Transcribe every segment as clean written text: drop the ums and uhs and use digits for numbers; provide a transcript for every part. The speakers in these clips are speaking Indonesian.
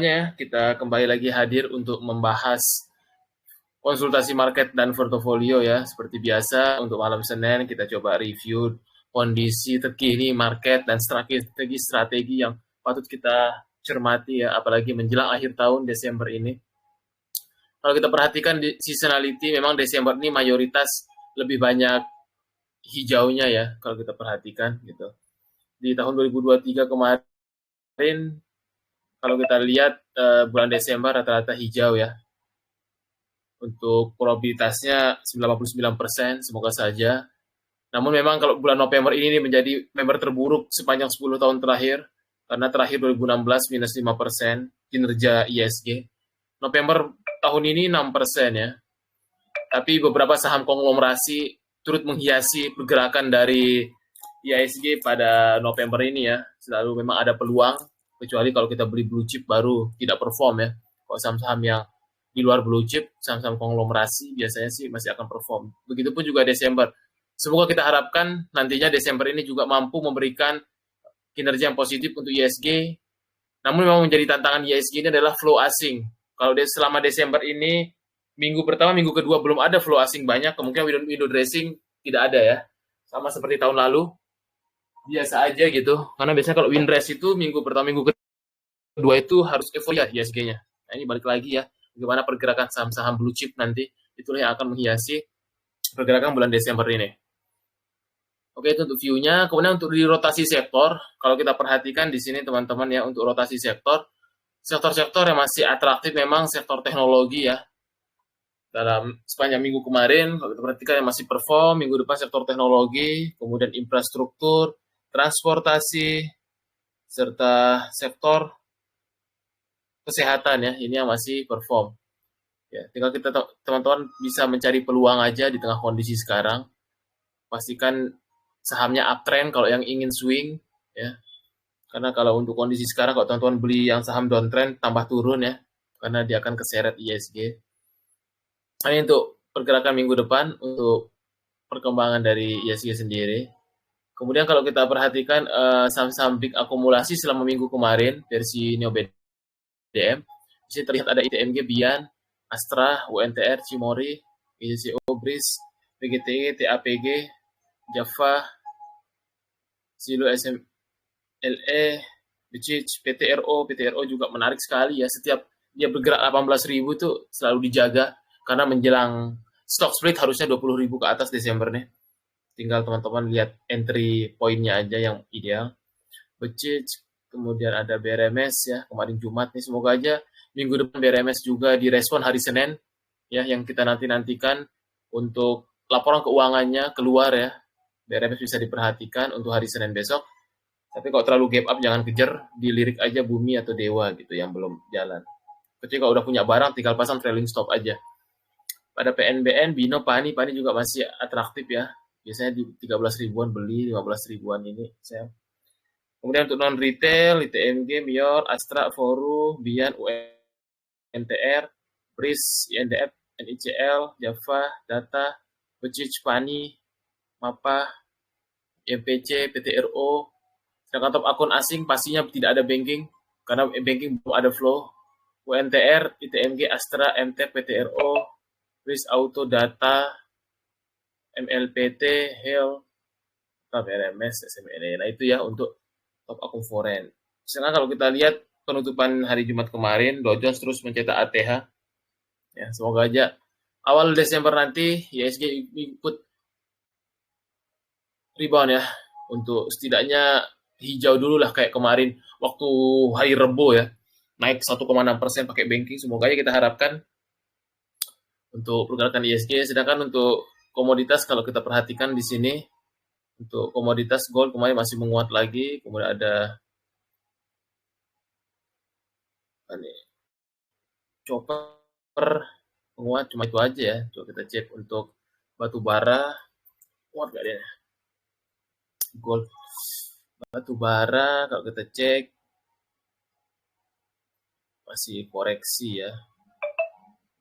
semuanya ya, kita kembali lagi hadir untuk membahas konsultasi market dan portofolio ya. Seperti biasa, untuk malam Senin kita coba review kondisi terkini market dan strategi yang patut kita cermati ya, apalagi menjelang akhir tahun Desember ini. Kalau kita perhatikan di seasonality, memang Desember ini mayoritas lebih banyak hijaunya ya, kalau kita perhatikan gitu. Di tahun 2023 kemarin, kalau kita lihat bulan Desember rata-rata hijau ya. Untuk probabilitasnya 99%, semoga saja. Namun memang kalau bulan November ini menjadi November terburuk sepanjang 10 tahun terakhir, karena terakhir 2016 minus 5% kinerja ISG. November tahun ini 6% ya. Tapi beberapa saham konglomerasi turut menghiasi pergerakan dari ISG pada November ini ya. Selalu memang ada peluang, kecuali kalau kita beli blue chip baru tidak perform ya. Kalau saham-saham yang di luar blue chip, saham-saham konglomerasi biasanya sih masih akan perform. Begitupun juga Desember. Semoga kita harapkan nantinya Desember ini juga mampu memberikan kinerja yang positif untuk ISG. Namun memang menjadi tantangan ISG ini adalah flow asing. Kalau selama Desember ini, minggu pertama, minggu kedua belum ada flow asing banyak, kemungkinan window dressing tidak ada ya. Sama seperti tahun lalu, biasa aja gitu. Karena biasanya kalau win dress itu minggu pertama, minggu kedua itu harus euforia ISG-nya. Nah ini balik lagi ya, bagaimana pergerakan saham-saham blue chip nanti, itulah yang akan menghiasi pergerakan bulan Desember ini. Oke, itu untuk view-nya. Kemudian untuk di rotasi sektor, kalau kita perhatikan di sini teman-teman ya, untuk rotasi sektor-sektor yang masih atraktif memang sektor teknologi ya. Dalam sepanjang minggu kemarin, kalau kita perhatikan yang masih perform, minggu depan sektor teknologi, kemudian infrastruktur, transportasi, serta sektor kesehatan ya, ini yang masih perform. Ya, tinggal kita teman-teman bisa mencari peluang aja di tengah kondisi sekarang. Pastikan sahamnya uptrend kalau yang ingin swing ya. Karena kalau untuk kondisi sekarang kalau teman-teman beli yang saham downtrend tambah turun ya, karena dia akan keseret ISG. Ini untuk pergerakan minggu depan untuk perkembangan dari ISG sendiri. Kemudian kalau kita perhatikan saham-saham big akumulasi selama minggu kemarin versi Neo BDM, di sini terlihat ada ITMG, Bian, Astra, UNTR, Cimori, ICO, BRIS, PGTE, TAPG, Java, Silo SMLE, Becic, PTRO juga menarik sekali ya. Setiap dia bergerak 18.000 tuh selalu dijaga karena menjelang stock split harusnya 20.000 ke atas Desember nih. Tinggal teman-teman lihat entry poinnya aja yang ideal. Becic, kemudian ada BRMS ya, kemarin Jumat nih, semoga aja minggu depan BRMS juga direspon hari Senin ya, yang kita nantikan untuk laporan keuangannya keluar ya. BRMS bisa diperhatikan untuk hari Senin besok. Tapi kalau terlalu gap up jangan kejar, dilirik aja Bumi atau Dewa gitu yang belum jalan. Kecuali kalau udah punya barang tinggal pasang trailing stop aja. Pada PNBN, Bino, Pani juga masih atraktif ya. Biasanya di 13 ribuan beli, 15 ribuan ini saya. Kemudian untuk non retail, ITMG, Mior, Astra, Foru, Bian, UNTR, BRIS, INDF, NICL, Java, Data, Becic, Pani, Mapa, MPC, PTRO. Sedangkan top akun asing pastinya tidak ada banking karena banking belum ada flow. UNTR, ITMG, Astra, MTEK, PTRO, Risk Auto Data, MLPT, Health, RMS, SMNE. Nah itu ya untuk top akun foreign. Sedangkan kalau kita lihat penutupan hari Jumat kemarin, Dow Jones terus mencetak ATH. Ya, semoga aja awal Desember nanti ISG ikut rebound ya, untuk setidaknya hijau dulu lah kayak kemarin waktu hari Rebo ya, naik 1,6% pakai banking. Semoga aja kita harapkan untuk pergerakan ISG. Sedangkan untuk komoditas kalau kita perhatikan di sini, untuk komoditas gold kemarin masih menguat lagi. Kemudian ada chopper menguat, cuma itu aja ya. Coba kita cek untuk batu bara, kuat gak dia? Gold, batu bara kalau kita cek masih koreksi ya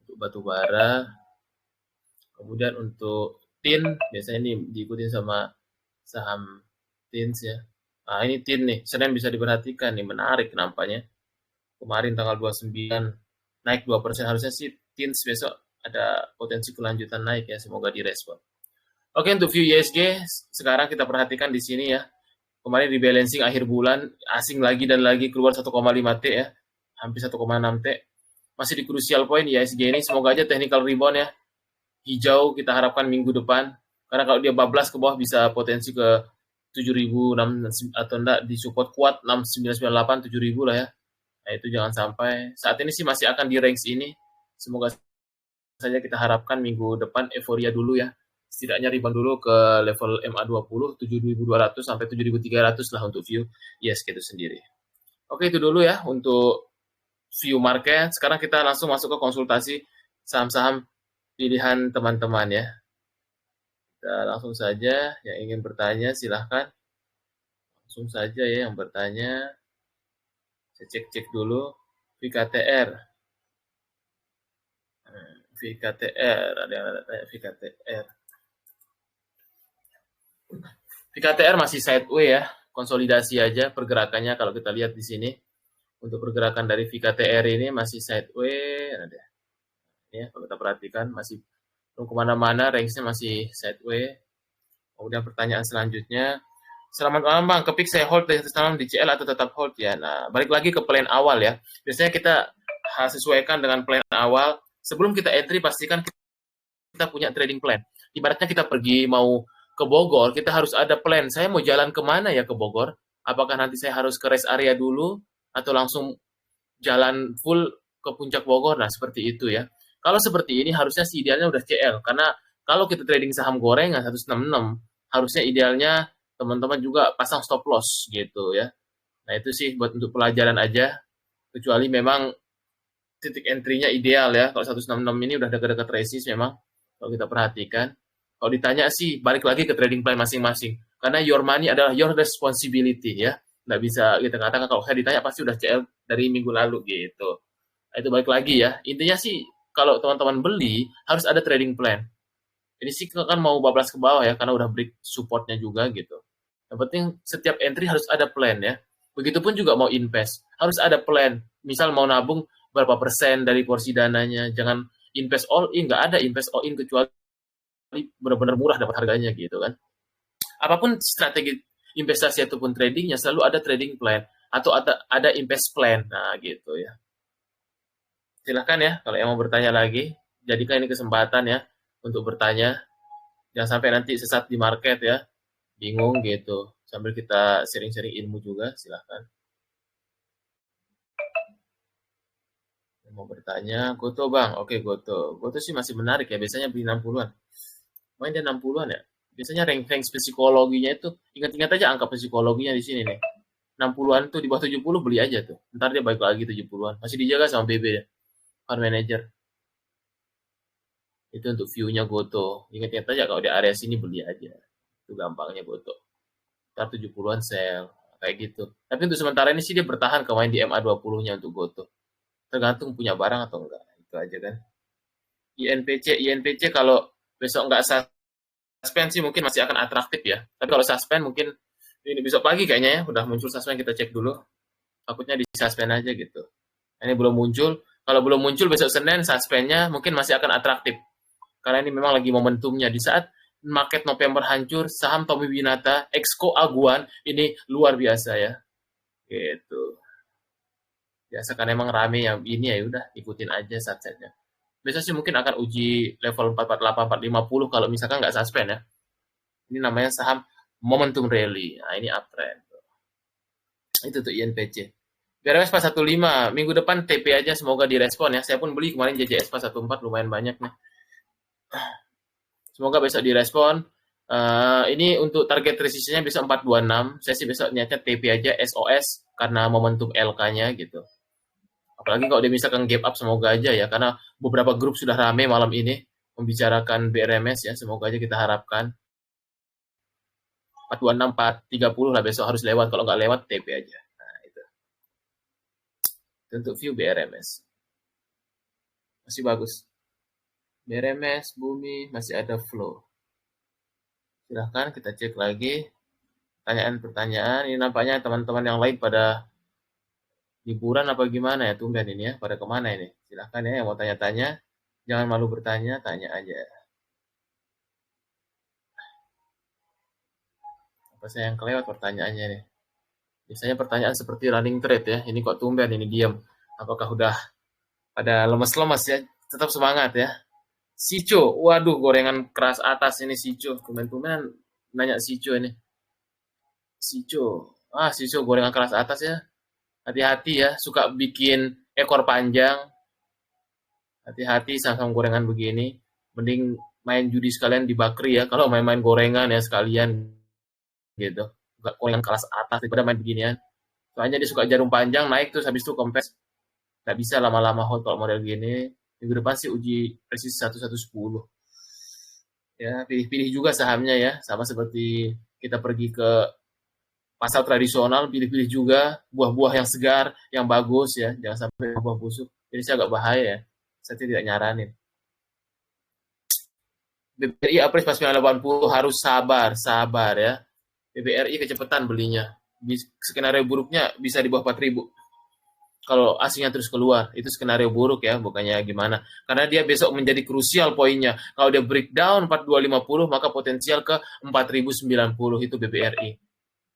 untuk batu bara. Kemudian untuk tin biasanya ini diikuti sama saham tins ya. Nah ini tin nih, Senin bisa diperhatikan nih, menarik nampaknya. Kemarin tanggal 29 naik 2%, harusnya sih teens besok ada potensi kelanjutan naik ya, semoga direspon. Oke, untuk view ISG sekarang kita perhatikan di sini ya. Kemarin rebalancing akhir bulan, asing lagi dan lagi keluar 1,5 T ya, hampir 1,6 T. Masih di crucial point ISG ini, semoga aja technical rebound ya. Hijau kita harapkan minggu depan, karena kalau dia bablas ke bawah bisa potensi ke 7.000 atau enggak di support kuat 6.998 7.000 lah ya. Nah, itu jangan sampai. Saat ini sih masih akan di range ini. Semoga saja kita harapkan minggu depan euforia dulu ya. Setidaknya rebound dulu ke level MA20 7.200 sampai 7.300 lah untuk view ISG itu sendiri. Oke, itu dulu ya untuk view market. Sekarang kita langsung masuk ke konsultasi saham-saham pilihan teman-teman ya. Kita langsung saja yang ingin bertanya silahkan. Langsung saja ya yang bertanya. Saya cek-cek dulu. VKTR. VKTR, ada yang tanya VKTR. VKTR masih sideway ya, konsolidasi aja pergerakannya kalau kita lihat di sini. Untuk pergerakan dari VKTR ini masih sideway, ada ya kalau kita perhatikan masih belum kemana-mana, range-nya masih sideway. Kemudian pertanyaan selanjutnya, selamat malam Bang, kepik saya hold tanam di CL atau tetap hold ya? Nah, balik lagi ke plan awal ya. Biasanya kita sesuaikan dengan plan awal. Sebelum kita entry, pastikan kita punya trading plan. Ibaratnya kita pergi mau ke Bogor, kita harus ada plan. Saya mau jalan kemana ya ke Bogor? Apakah nanti saya harus ke rest area dulu, atau langsung jalan full ke puncak Bogor? Nah, seperti itu ya. Kalau seperti ini, harusnya sih idealnya udah CL. Karena kalau kita trading saham gorengan 166, harusnya idealnya teman-teman juga pasang stop loss gitu ya. Nah, itu sih buat untuk pelajaran aja. Kecuali memang titik entry-nya ideal ya. Kalau 166 ini udah dekat-dekat resist memang. Kalau kita perhatikan. Kalau ditanya sih, balik lagi ke trading plan masing-masing. Karena your money adalah your responsibility ya. Nggak bisa kita katakan kalau saya ditanya pasti udah CL dari minggu lalu gitu. Nah, itu balik lagi ya. Intinya sih, kalau teman-teman beli, harus ada trading plan. Ini sih kan mau bablas ke bawah ya, karena udah break supportnya juga gitu. Yang penting setiap entry harus ada plan ya. Begitupun juga mau invest, harus ada plan. Misal mau nabung berapa persen dari porsi dananya, jangan invest all in, nggak ada invest all in kecuali benar-benar murah dapat harganya gitu kan. Apapun strategi investasi ataupun tradingnya selalu ada trading plan atau ada invest plan. Nah, gitu ya. Silahkan ya kalau yang mau bertanya lagi, jadikan ini kesempatan ya untuk bertanya. Jangan sampai nanti sesat di market ya, bingung gitu. Sambil kita sharing-sharing ilmu juga, silahkan. Mau bertanya, Goto Bang. Oke, Goto. Goto sih masih menarik ya, biasanya beli 60-an. Main dia 60-an ya. Biasanya rank-rank psikologinya itu, ingat-ingat aja angka psikologinya di sini nih. 60-an tuh di bawah 70 beli aja tuh. Ntar dia balik lagi 70-an. Masih dijaga sama BB ya, fund manager. Itu untuk view-nya Goto. Ingat-ingat aja kalau di area sini beli aja. Itu gampangnya Goto. Ntar 70-an sell. Kayak gitu. Tapi untuk sementara ini sih dia bertahan ke main di MA20-nya untuk Goto. Tergantung punya barang atau enggak. Itu aja kan. INPC kalau besok enggak suspend sih mungkin masih akan atraktif ya. Tapi kalau suspend mungkin ini besok pagi kayaknya ya. Udah muncul suspend, kita cek dulu. Takutnya di suspend aja gitu. Ini belum muncul. Kalau belum muncul besok Senin suspendnya mungkin masih akan atraktif. Karena ini memang lagi momentumnya. Di saat market November hancur, saham Tommy Winata, Exco Aguan, ini luar biasa ya. Gitu. Biasa kan emang rame yang ini ya udah ikutin aja satsetnya. Besok sih mungkin akan uji level 448, 450 kalau misalkan nggak suspend ya. Ini namanya saham momentum rally. Nah, ini uptrend. Itu tuh INPC. BRMS 415, minggu depan TP aja semoga direspon ya. Saya pun beli kemarin JJS 414 lumayan banyak nih. Semoga besok direspon. Ini untuk target resistance-nya bisa 426. Saya sih besok niatnya TP aja SOS karena momentum LK-nya gitu. Apalagi kalau dia misalkan gap up, semoga aja ya. Karena beberapa grup sudah rame malam ini membicarakan BRMS ya. Semoga aja kita harapkan 426, 430 lah besok harus lewat. Kalau nggak lewat TP aja. Nah, itu untuk view BRMS. Masih bagus. BRMS, Bumi, masih ada flow. Silahkan kita cek lagi pertanyaan-pertanyaan. Ini nampaknya teman-teman yang lain pada Liburan apa gimana ya tumben ini ya? Pada kemana ini? Silahkan ya yang mau tanya-tanya. Jangan malu bertanya, tanya aja. Apa saya yang kelewat pertanyaannya nih? Biasanya pertanyaan seperti running trade ya. Ini kok tumben ini diam. Apakah udah pada lemes-lemes ya? Tetap semangat ya. Sico, waduh gorengan keras atas ini Sico. Tumben-tumben nanya Sico ini. Sico, Sico gorengan keras atas ya. Hati-hati ya, suka bikin ekor panjang. Hati-hati sama gorengan begini. Mending main judi sekalian di Bakri ya. Kalau main-main gorengan ya sekalian gitu. Gak gorengan kelas atas daripada main beginian. Soalnya dia suka jarum panjang naik terus habis itu kempes. Gak bisa lama-lama hold kalau model gini. Minggu depan sih uji presisi 1110. Ya, pilih-pilih juga sahamnya ya. Sama seperti kita pergi ke pasar tradisional, pilih-pilih juga buah-buah yang segar, yang bagus ya. Jangan sampai buah busuk. Jadi saya agak bahaya ya. Saya tidak nyaranin. BBRI apres pas 80 harus sabar, sabar ya. BBRI kecepatan belinya. Skenario buruknya bisa di bawah 4.000. Kalau aslinya terus keluar, itu skenario buruk ya, bukannya gimana. Karena dia besok menjadi krusial poinnya. Kalau dia breakdown 4250, maka potensial ke 4090 itu BBRI.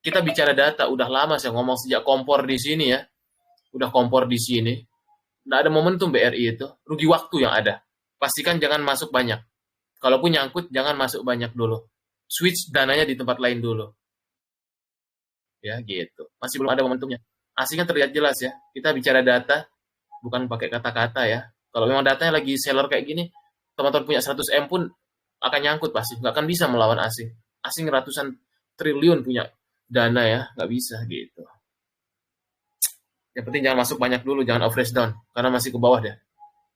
Kita bicara data, udah lama saya ngomong sejak kompor di sini ya. Udah kompor di sini. Nggak ada momentum BRI itu. Rugi waktu yang ada. Pastikan jangan masuk banyak. Kalaupun nyangkut, jangan masuk banyak dulu. Switch dananya di tempat lain dulu. Ya gitu. Masih belum ada momentumnya. Aslinya terlihat jelas ya. Kita bicara data, bukan pakai kata-kata ya. Kalau memang datanya lagi seller kayak gini, teman-teman punya 100 M pun akan nyangkut pasti. Nggak akan bisa melawan asing. Asing ratusan triliun punya dana ya, nggak bisa gitu. Yang penting jangan masuk banyak dulu, jangan average down. Karena masih ke bawah deh.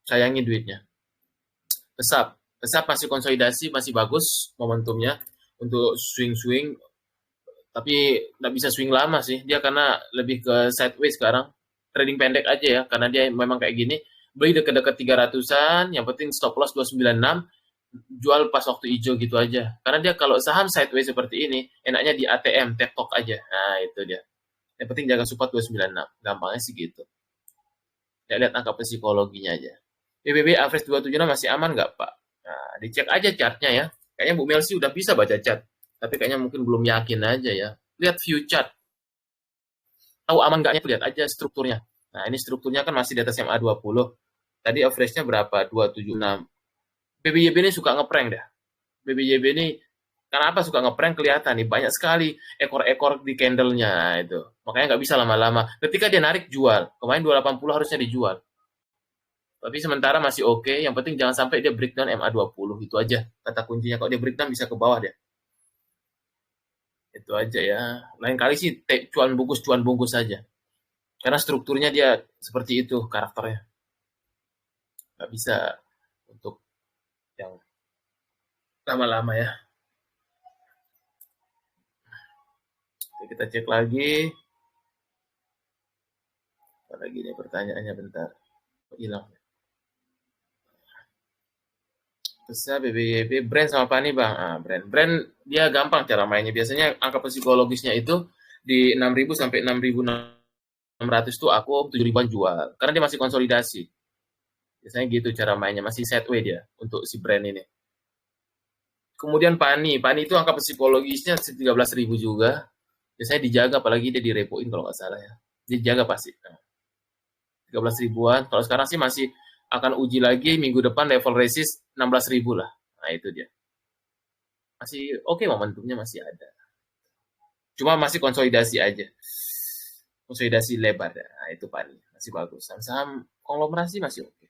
Sayangi duitnya. Pesap. Pesap masih konsolidasi, masih bagus momentumnya untuk swing-swing. Tapi nggak bisa swing lama sih. Dia karena lebih ke sideways sekarang. Trading pendek aja ya, karena dia memang kayak gini. Beli dekat-dekat 300-an, yang penting stop loss 296, jual pas waktu hijau gitu aja. Karena dia kalau saham sideways seperti ini, enaknya di ATM, tap talk aja. Nah, itu dia. Yang penting jaga support 296. Gampangnya sih gitu. Ya, lihat angka psikologinya aja. BBB average 276 masih aman nggak, Pak? Nah, dicek aja chartnya ya. Kayaknya Bu Melsi udah bisa baca chart. Tapi kayaknya mungkin belum yakin aja ya. Lihat view chart. Tahu aman nggaknya, lihat aja strukturnya. Nah, ini strukturnya kan masih di atas MA20. Tadi average-nya berapa? 276. BBYB ini suka ngeprank dah. BBYB ini kenapa suka ngeprank kelihatan nih. Banyak sekali ekor-ekor di candle-nya itu. Makanya nggak bisa lama-lama. Ketika dia narik, jual. Kemarin 280 harusnya dijual. Tapi sementara masih oke. Yang penting jangan sampai dia breakdown MA20. Itu aja kata kuncinya. Kalau dia breakdown bisa ke bawah dia. Itu aja ya. Lain kali sih cuan bungkus saja. Karena strukturnya dia seperti itu karakternya. Nggak bisa untuk yang lama-lama ya. Oke, kita cek lagi. Apa lagi nih pertanyaannya bentar. Kok hilang? Bisa BBYB, brand sama apa nih Bang? Brand. Brand dia gampang cara mainnya. Biasanya angka psikologisnya itu di 6.000 sampai 6.600 tuh aku 7.000-an jual. Karena dia masih konsolidasi. Biasanya gitu cara mainnya, masih sideways dia untuk si brand ini. Kemudian Pani itu angka psikologisnya 13.000 juga. Biasanya dijaga, apalagi dia direpoin kalau nggak salah ya. Dijaga pasti. Nah, 13 ribuan. Kalau sekarang sih masih akan uji lagi minggu depan level resist 16.000 lah. Nah itu dia. Masih oke momentumnya masih ada. Cuma masih konsolidasi aja. Konsolidasi lebar. Nah itu Pani. Masih bagus. Saham konglomerasi masih oke.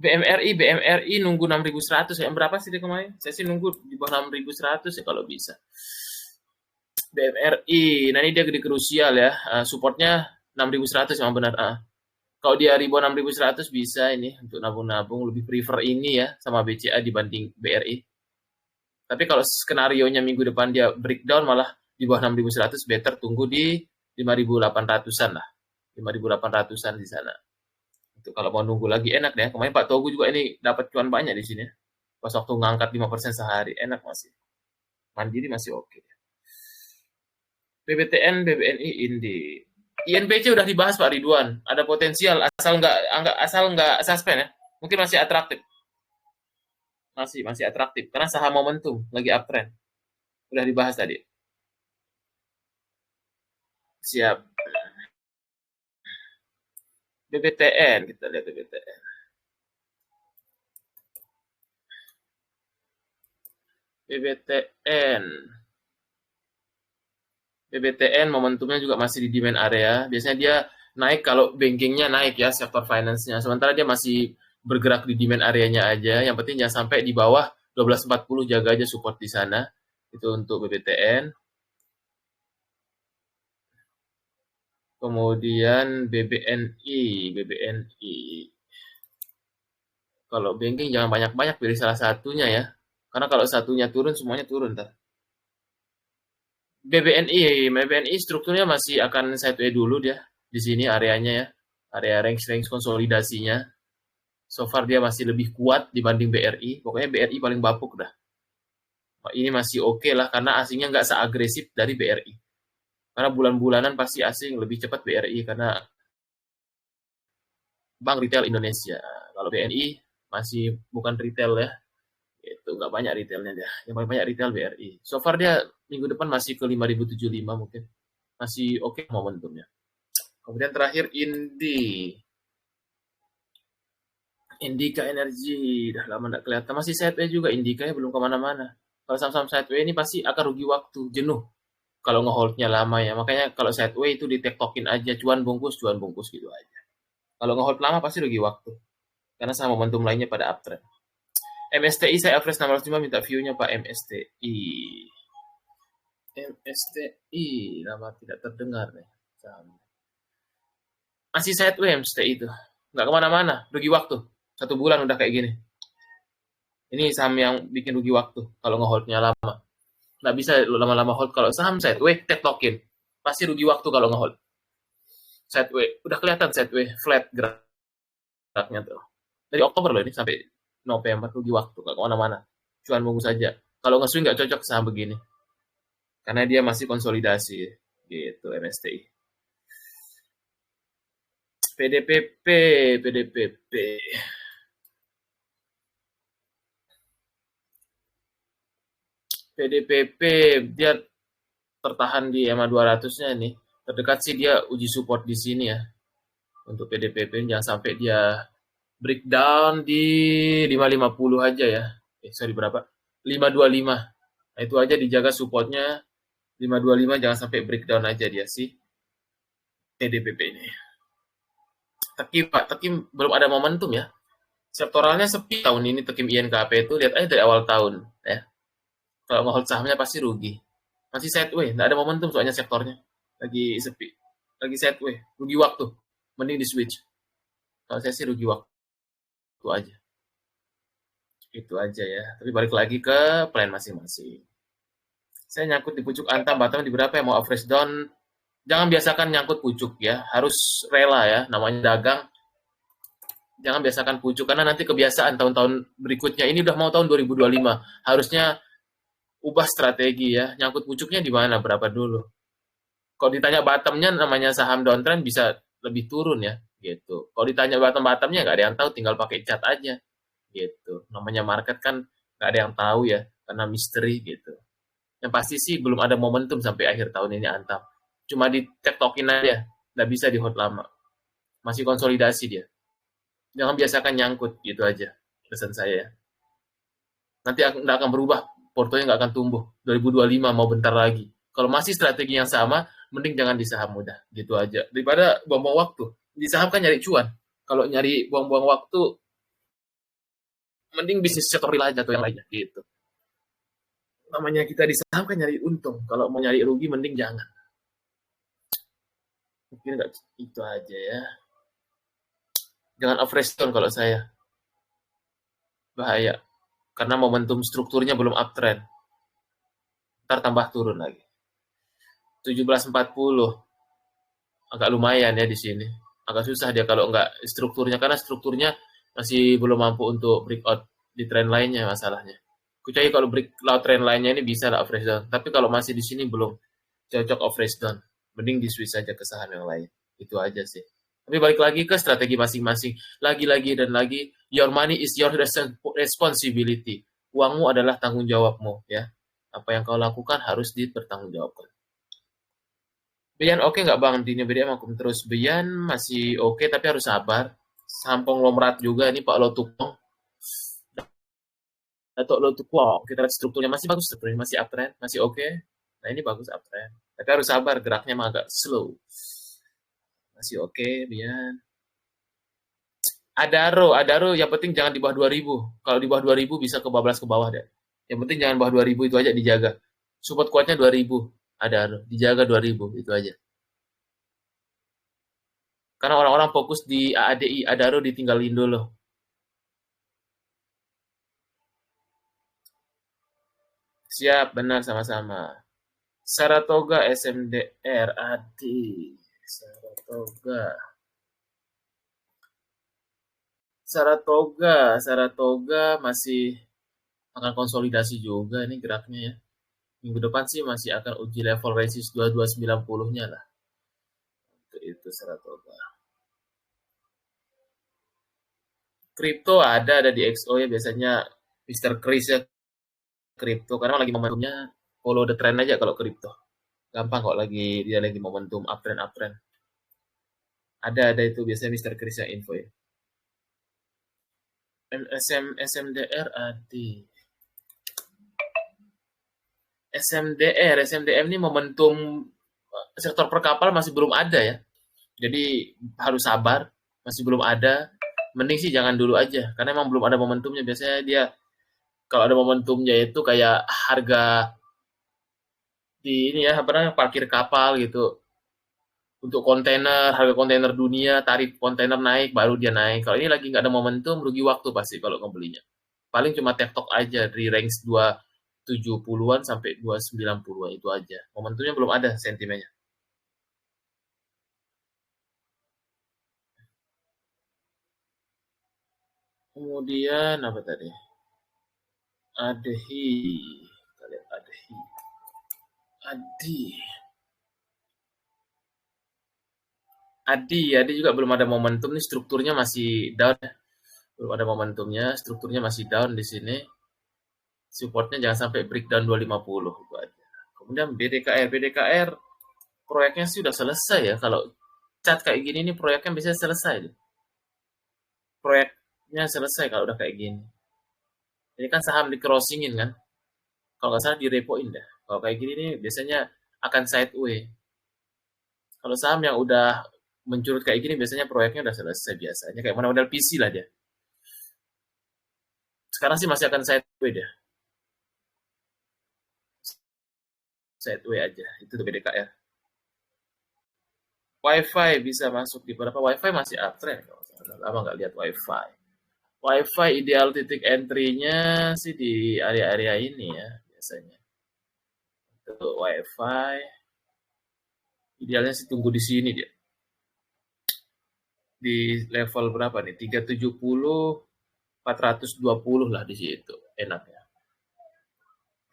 BMRI nunggu 6.100 ya. Berapa sih dia kemarin? Saya sih nunggu di bawah 6.100 ya kalau bisa. BMRI, nah ini dia gede krusial ya. Supportnya 6.100 memang benar. Kalau di hari 6.100 bisa ini untuk nabung-nabung. Lebih prefer ini ya sama BCA dibanding BRI. Tapi kalau skenario-nya minggu depan dia breakdown malah di bawah 6.100, better tunggu di 5.800-an lah. 5.800-an di sana. Itu kalau mau nunggu lagi enak deh. Kemarin Pak Togu juga ini dapat cuan banyak di sini. Pas waktu ngangkat 5% sehari, enak masih. Mandiri masih oke. BBTN, BBNI, Indi. INPC udah dibahas Pak Ridwan, ada potensial asal nggak suspend ya, mungkin masih atraktif, masih atraktif karena saham momentum lagi uptrend, udah dibahas tadi. Siap. BBTN, kita lihat BBTN. BBTN. BBTN momentumnya juga masih di demand area. Biasanya dia naik kalau bankingnya naik ya, sektor finance-nya. Sementara dia masih bergerak di demand areanya aja. Yang penting jangan sampai di bawah 12.40, jaga aja support di sana. Itu untuk BBTN. Kemudian BBNI. Kalau banking jangan banyak-banyak, pilih salah satunya ya. Karena kalau satunya turun, semuanya turun. BBNI strukturnya masih akan sideways dulu dia. Di sini areanya ya. Area range konsolidasinya. So far dia masih lebih kuat dibanding BRI. Pokoknya BRI paling bapuk dah. Ini masih oke lah karena asingnya nggak seagresif dari BRI. Karena bulan-bulanan pasti asing lebih cepat BRI karena Bank Retail Indonesia. Kalau BNI masih bukan retail ya. Itu nggak banyak retailnya dia. Yang paling banyak retail BRI. So far dia minggu depan masih ke 5.075 mungkin. Masih oke momentumnya. Kemudian terakhir Indika Energi, dah lama nggak kelihatan. Masih sideways juga Indika ya, belum kemana-mana. Kalau saham-saham sideways ini pasti akan rugi waktu, jenuh. Kalau ngeholdnya lama ya. Makanya kalau sideways itu ditektokin aja, cuan bungkus gitu aja. Kalau ngehold lama pasti rugi waktu. Karena sama momentum lainnya pada uptrend. MSTI saya average 605, minta view-nya Pak MSTI. MSTI, nama tidak terdengar nih. Masih sideways MSTI itu. Nggak kemana-mana, rugi waktu. 1 bulan udah kayak gini. Ini saham yang bikin rugi waktu kalau ngeholdnya lama. Nggak bisa lama-lama hold. Kalau saham sideways, tektokin. Pasti rugi waktu kalau ngehold. Sideways, udah kelihatan sideways, flat geraknya tuh. Dari Oktober loh ini sampai November, rugi waktu. Nggak kemana-mana. Cuan bungkus saja. Kalau nge-swing nggak cocok saham begini. Karena dia masih konsolidasi. Gitu, MSTI. PDPP. PDPP dia tertahan di EMA 200-nya nih. Terdekat sih dia uji support di sini ya. Untuk PDPP jangan sampai dia breakdown di 550 aja ya. Sorry berapa? 525. Nah, itu aja dijaga supportnya 525, jangan sampai breakdown aja dia sih. PDPP ini. Tekim belum ada momentum ya. Sektoralnya sepi tahun ini Tekim INKP itu, lihat aja dari awal tahun ya. Kalau nge-hold sahamnya pasti rugi. Masih sideways, nggak ada momentum soalnya sektornya. Lagi sepi. Lagi sideways, rugi waktu. Mending di switch. Kalau saya sih rugi waktu aja. Itu aja ya. Tapi balik lagi ke plan masing-masing. Saya nyangkut di pucuk Antam, Batam di berapa ya? Mau average down. Jangan biasakan nyangkut pucuk ya. Harus rela ya. Namanya dagang. Jangan biasakan pucuk. Karena nanti kebiasaan tahun-tahun berikutnya. Ini udah mau tahun 2025. Harusnya ubah strategi ya. Nyangkut pucuknya di mana? Berapa dulu? Kalau ditanya bottomnya, namanya saham downtrend bisa lebih turun ya. Gitu. Kalau ditanya bottomnya nggak ada yang tahu. Tinggal pakai cat aja. Gitu. Namanya market kan nggak ada yang tahu ya. Karena misteri gitu. Yang pasti sih belum ada momentum sampai akhir tahun ini Antam. Cuma di tektokin aja, nggak bisa di hold lama. Masih konsolidasi dia. Jangan biasakan nyangkut, gitu aja pesan saya ya. Nanti nggak akan berubah, portonya nggak akan tumbuh. 2025 mau bentar lagi. Kalau masih strategi yang sama, mending jangan di saham mudah, gitu aja. Daripada buang-buang waktu. Di saham kan nyari cuan. Kalau nyari buang-buang waktu, mending bisnis sektor real aja atau yang lainnya, gitu. Namanya kita di saham kan nyari untung. Kalau mau nyari rugi, mending jangan. Mungkin nggak itu aja ya. Jangan average down kalau saya. Bahaya. Karena momentum strukturnya belum uptrend. Ntar tambah turun lagi. 1740. Agak lumayan ya di sini. Agak susah dia kalau nggak strukturnya. Karena strukturnya masih belum mampu untuk breakout di trend lainnya masalahnya. Kecuali kalau breakout trend lainnya ini bisa lah average down. Tapi kalau masih di sini belum. cocok off down. Mending di switch aja ke saham yang lain. Itu aja sih. Tapi balik lagi ke strategi masing-masing. Lagi-lagi dan lagi, your money is your responsibility. Uangmu adalah tanggung jawabmu, ya. Apa yang kau lakukan harus dipertanggungjawabkan. Bian oke nggak Bang? Di BDM aku terus. Bian masih oke, tapi harus sabar. Sampong lomrat juga ini Pak Lotukong. Datuk Lotukong. Kita lihat strukturnya masih bagus, strukturnya masih uptrend, masih oke. Nah ini bagus uptrend. Tapi harus sabar, geraknya mah agak slow. Masih oke, Bian. Adaro yang penting jangan di bawah 2000. Kalau di bawah 2000 bisa kebablas ke bawah deh. Yang penting jangan bawah 2000 itu aja dijaga. Support kuatnya 2000. Adaro, dijaga 2000 itu aja. Karena orang-orang fokus di AADI, Adaro ditinggalin dulu. Siap, benar sama-sama. Saratoga SMDR Adi. Saratoga masih akan konsolidasi juga nih geraknya ya. Minggu depan sih masih akan uji level resist 2290-nya lah. Itu Saratoga. Kripto ada di XO ya, biasanya Mr. Chris ya kripto karena lagi momentumnya follow the trend aja kalau kripto. Gampang kok dia lagi momentum uptrend. Ada itu biasanya Mr. Chris yang info ya. SMDR AD. SMDM ini momentum sektor perkapal masih belum ada ya. Jadi harus sabar, masih belum ada. Mending sih jangan dulu aja, karena emang belum ada momentumnya. Biasanya dia kalau ada momentumnya itu kayak harga di ini ya, apa namanya, parkir kapal gitu. Untuk kontainer, harga kontainer dunia, tarif kontainer naik, baru dia naik. Kalau ini lagi nggak ada momentum, rugi waktu pasti kalau ngebelinya. Paling cuma tektok aja di range 270-an sampai 290-an itu aja. Momentumnya belum ada sentimennya. Kemudian apa tadi? Adehi. Kita lihat Adehi. Adi juga belum ada momentum nih, strukturnya masih down. Belum ada momentumnya, strukturnya masih down di sini. Supportnya jangan sampai breakdown 250 itu aja. Kemudian BDKR proyeknya sih udah selesai ya. Kalau cat kayak gini nih proyeknya bisa selesai deh. Proyeknya selesai kalau udah kayak gini. Ini kan saham di crossingin kan. Kalau nggak salah direpoin dah. Kalau kayak gini nih biasanya akan sideways. Kalau saham yang udah mencurut kayak gini biasanya proyeknya udah selesai biasanya. Kayak model PC lah dia. Sekarang sih masih akan sideways deh. Sideways aja. Itu tuh BDKR. Wi-Fi bisa masuk di beberapa. Wi-Fi masih uptrend. Lama nggak lihat Wi-Fi. Wi-Fi ideal titik entry-nya sih di area-area ini ya biasanya. Itu Wi-Fi. Idealnya sih tunggu di sini dia. Di level berapa nih? 370, 420 lah di situ. Enaknya.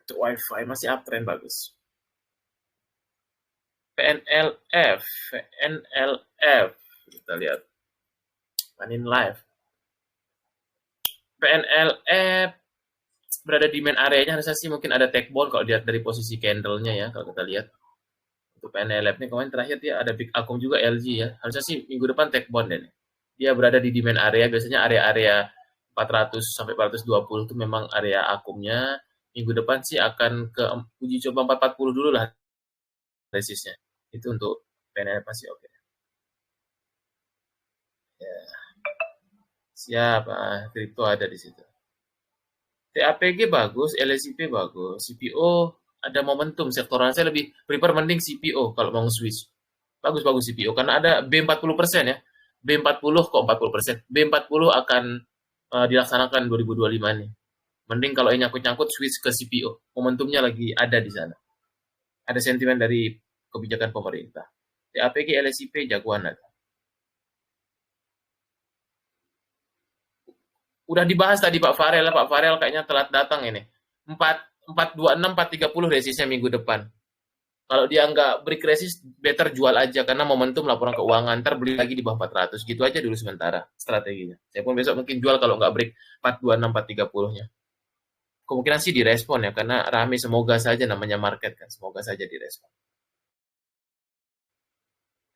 Itu Wi-Fi masih uptrend bagus. PNLF. Kita lihat. Manin live. PNLF berada di main areanya harusnya sih mungkin ada take bone kalau dilihat dari posisi candle-nya ya kalau kita lihat. Untuk PNLF ini kemarin terakhir dia ada big akung juga LG ya. Harusnya sih minggu depan take bone deh. Dia berada di demand area, biasanya area-area 400 sampai 420 itu memang area akumnya. Minggu depan sih akan ke uji coba 440 dulu lah resistnya. Itu untuk PNLF masih oke. Ya. Siap, kripto ada di situ. TAPG bagus, LSIP bagus, CPO ada momentum sektoral. Saya lebih prefer mending CPO kalau mau switch. Bagus CPO karena ada B40% ya. B40 kok 40%. B40 akan dilaksanakan 2025 nih. Mending kalau yang nyangkut-nyangkut switch ke CPO. Momentumnya lagi ada di sana. Ada sentimen dari kebijakan pemerintah. TAPG, LSIP jagoan ada. Udah dibahas tadi Pak Farel, Pak Farel kayaknya telat datang ini. 426, 430 resistnya minggu depan. Kalau dia nggak break resist, better jual aja karena momentum laporan keuangan. Ntar beli lagi di bawah 400. Gitu aja dulu sementara strateginya. Saya pun besok mungkin jual kalau nggak break 426, 430-nya. Kemungkinan sih direspon ya, karena rame, semoga saja, namanya market kan. Semoga saja direspon.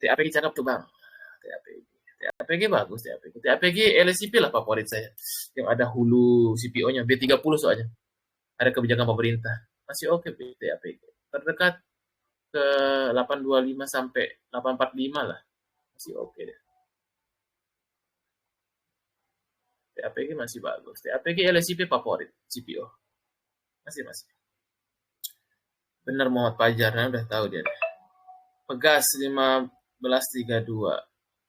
TAPG cakep tuh bang. TAPG. TAPG bagus, TAPG. TAPG LSIP lah favorit saya. Yang ada hulu CPO-nya, B30 soalnya. Ada kebijakan pemerintah. Masih oke TAPG. Terdekat ke 825 sampai 845 lah. Masih oke deh. TAPG masih bagus. TAPG LSIP favorit CPO. Masih. Bener Muhammad Fajar, nah udah tahu dia deh. Pegas 1532.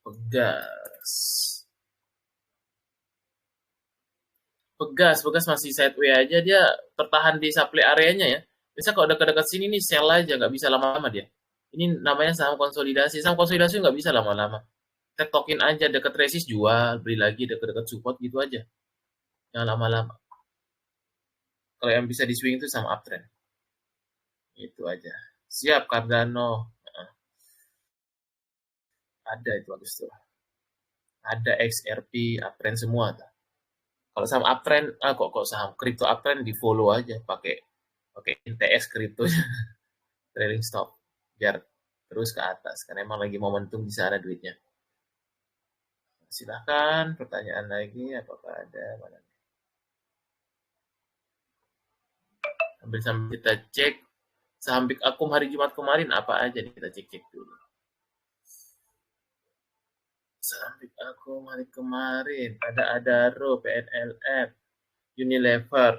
Pegas. Pegas masih sideway aja, dia tertahan di supply areanya ya. Biasa kalau dekat-dekat sini nih sell aja, nggak bisa lama-lama dia. Ini namanya saham konsolidasi. Saham konsolidasi nggak bisa lama-lama. Tektokin aja, deket resist jual, beli lagi deket-deket support gitu aja. Jangan lama-lama. Kalau yang bisa di swing itu sama uptrend. Itu aja. Siap Cardano. Ada itu bagus tuh. Ada XRP, uptrend semua tuh. Kalau saham uptrend, kok saham kripto uptrend di follow aja, pakai INTS kripto trailing stop biar terus ke atas karena emang lagi momentum di sana duitnya. Silahkan pertanyaan lagi, apakah ada mana? Sambil kita cek saham Big Akum hari Jumat kemarin apa aja nih, kita cek dulu. Saham Big Akum hari kemarin ada Adaro, PNLF, Unilever,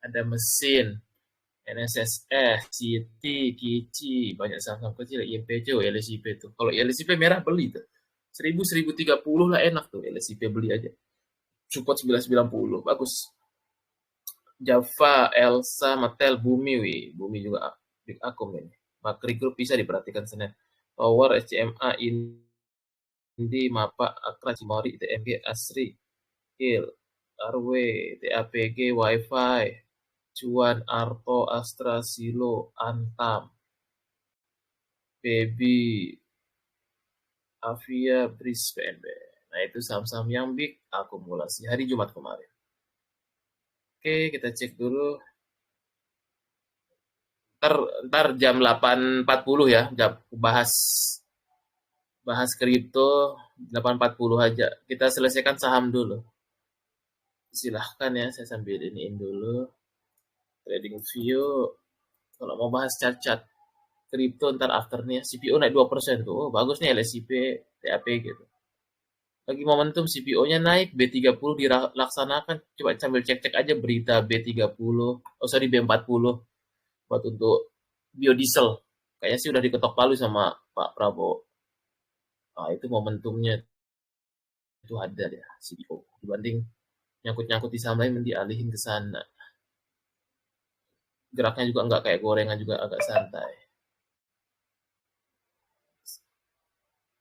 ada Mesin, NSSF, Citi, Kici, banyak saham kecil, IMPC, LSIP tuh. Kalau LSIP merah beli tuh. 1030 lah enak tuh LSIP beli aja. Support 990, bagus. Java, Elsa, Mattel, Bumi, Bumi juga Big Akum ini. Bakri Group bisa diperhatikan Senin. Tower, SCMA, Indi, Mapa, Akra, Cimori, TMG, Asri, Hill, RW, TAPG, Wi-Fi, Cuan, Arto, Astra, Silo, Antam, Baby, Avia, Bris, PNB. Nah itu saham-saham yang big akumulasi hari Jumat kemarin. Oke, kita cek dulu. Ntar jam 8.40 ya, bahas kripto 8.40 aja. Kita selesaikan saham dulu. Silahkan ya, saya sambil iniin dulu. Trading view. Kalau mau bahas cat-cat kripto ntar afternya CPO naik 2% tuh. Oh, bagus nih LSIP, TAP gitu. Lagi momentum CPO-nya naik, B30 dilaksanakan. Coba sambil cek-cek aja berita B30, B40 buat untuk biodiesel. Kayaknya sih udah diketok palu sama Pak Prabowo. Nah, itu momentumnya itu ada ya CPO. Dibanding nyangkut-nyangkut di saham lain, dialihin ke sana. Geraknya juga nggak kayak gorengan, juga agak santai.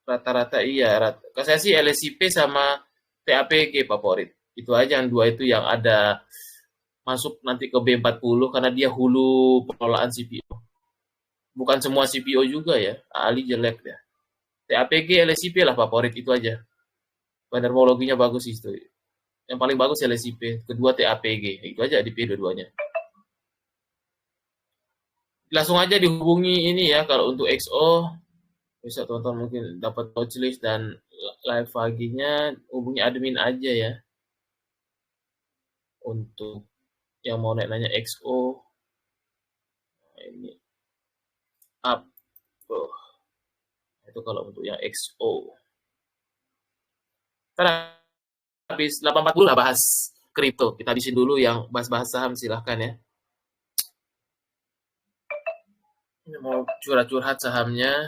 Rata-rata iya. Saya sih LSIP sama TAPG favorit. Itu aja yang dua itu yang ada masuk nanti ke B40 karena dia hulu pengelolaan CPO. Bukan semua CPO juga ya. Ali jelek ya. TAPG, LSIP lah favorit itu aja. Bandarmologinya bagus itu. Yang paling bagus LSIP, kedua TAPG. Itu aja di P dua-duanya. Langsung aja dihubungi ini ya kalau untuk XO. Bisa teman-teman mungkin dapat watchlist dan live paginya, hubungi admin aja ya. Untuk yang mau nanya XO, nah ini up. Oh, itu kalau untuk yang XO. Karena habis 8.40 lah bahas kripto. Kita habisin dulu yang bahas-bahas saham, silahkan ya. Ini mau curhat-curhat sahamnya.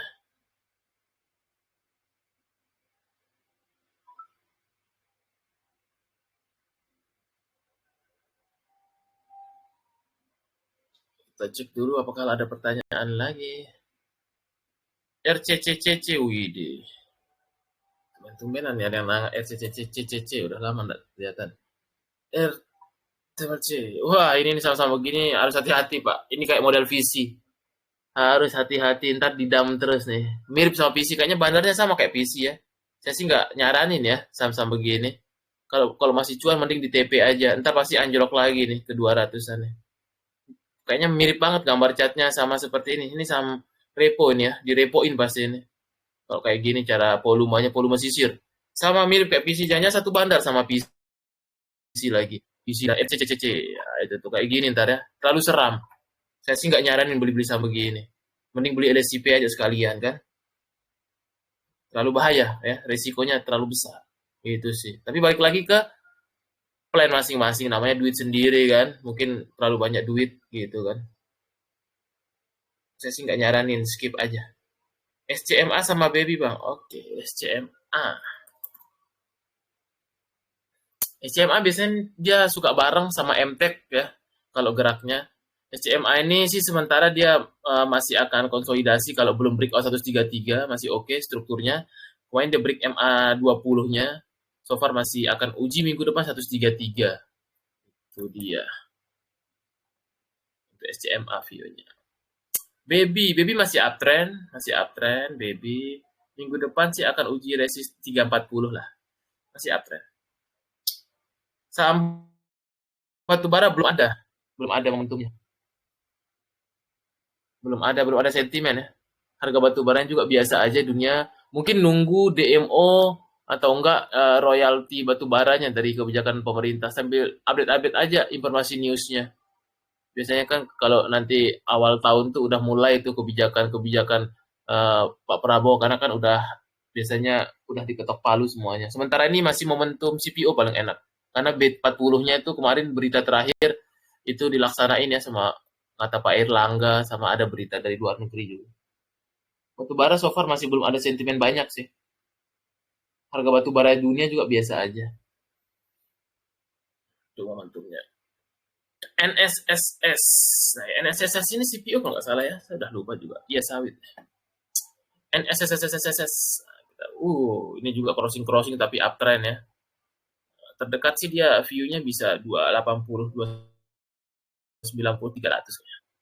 Kita cek dulu apakah ada pertanyaan lagi. RCCCC, widih. Tumbenan ya ada yang RCCCCC, udah lama nggak kelihatan. RCCC, wah ini sama-sama begini harus hati-hati Pak. Ini kayak model visi. Harus hati-hati, ntar didam terus nih. Mirip sama PC, kayaknya bandarnya sama kayak PC ya. Saya sih nggak nyaranin ya, saham-saham begini. Kalau kalau masih cuan mending di TP aja. Ntar pasti anjlok lagi nih ke 200-an nih. Kayaknya mirip banget gambar catnya sama seperti ini. Ini sama repo ini ya, direpoin pasti ini. Kalau kayak gini cara volumenya, volume sisir. Sama mirip kayak PC, jangan satu bandar sama PC lagi. PC lah, CCCC. Ya, itu tuh kayak gini ntar ya. Terlalu seram. Saya sih nggak nyaranin beli-beli sama begini. Mending beli LSCP aja sekalian kan. Terlalu bahaya ya, resikonya terlalu besar. Itu sih. Tapi balik lagi ke plan masing-masing, namanya duit sendiri kan. Mungkin terlalu banyak duit gitu kan. Saya sih nggak nyaranin, skip aja. SCMA sama Baby Bang. Oke, SCMA. SCMA biasanya dia suka bareng sama MTech ya, kalau geraknya. SCMA ini sih sementara dia masih akan konsolidasi kalau belum breakout 133, masih oke strukturnya. Kemarin dia break MA20-nya, so far masih akan uji minggu depan 133. Itu dia untuk SCMA view-nya. Baby masih uptrend, Baby. Minggu depan sih akan uji resist 340 lah, masih uptrend. Saham batubara belum ada momentumnya. Belum ada sentimen ya. Harga batu baranya juga biasa aja dunia. Mungkin nunggu DMO atau enggak royalti batu baranya dari kebijakan pemerintah sambil update-update aja informasi newsnya. Biasanya kan kalau nanti awal tahun tuh udah mulai tuh kebijakan-kebijakan Pak Prabowo karena kan udah biasanya udah diketok palu semuanya. Sementara ini masih momentum CPO paling enak. Karena B40-nya itu kemarin berita terakhir itu dilaksanain ya sama kata Pak Erlangga sama ada berita dari luar negeri juga. Batu bara so far masih belum ada sentimen banyak sih. Harga batu bara dunia juga biasa aja. Itu momentumnya. NSSS. Nah, NSSS ini CPO kalau nggak salah ya. Saya udah lupa juga. Iya sawit. NSSSSSS. Ini juga crossing-crossing tapi uptrend ya. Terdekat sih dia view-nya bisa 280, 290, 300.